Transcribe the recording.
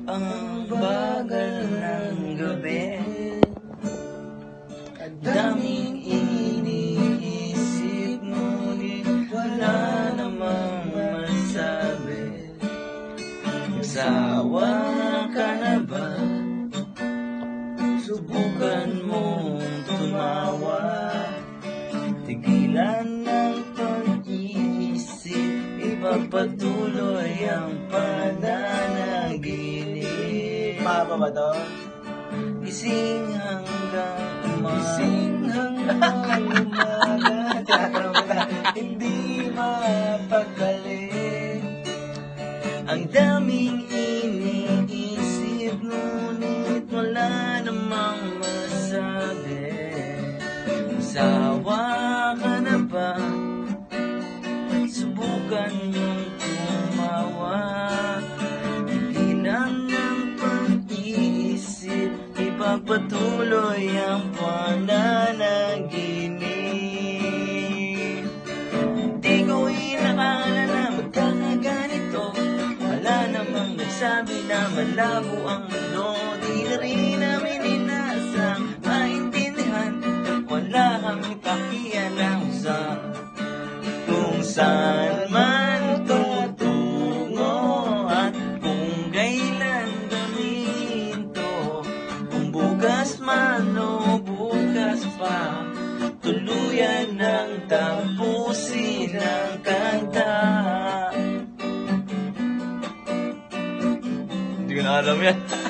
Ang bagal ng gabi, ang daming iniisip, ngunit wala namang masabi. Nagsawa ka na ba? Subukan mong tumawa, tigilan ng pag-iisip, ipagpatuloy ang pananaginip. Mahaba ba to? Gising hanggang umaga, Gising hanggang umaga, tinatanong kita, hindi mapakali. ang daming iniisip, ngunit wala namang masabi. Sawa ka na ba? Subukan mong tumawa, tigilan ng pag-iisip, ipagpatuloy ang pananaginip. Di ko inakala na magkakaganito, wala namang nagsabi na malabo ang mundo. Di na rin namin inasang maintindihan, wala kami pakialam sa kung saan man tutungo at kung kailan gawin to. Kung bukas man o bukas pa, tuluyan ng tapusin ang kanta. Hindi ko na alam yan.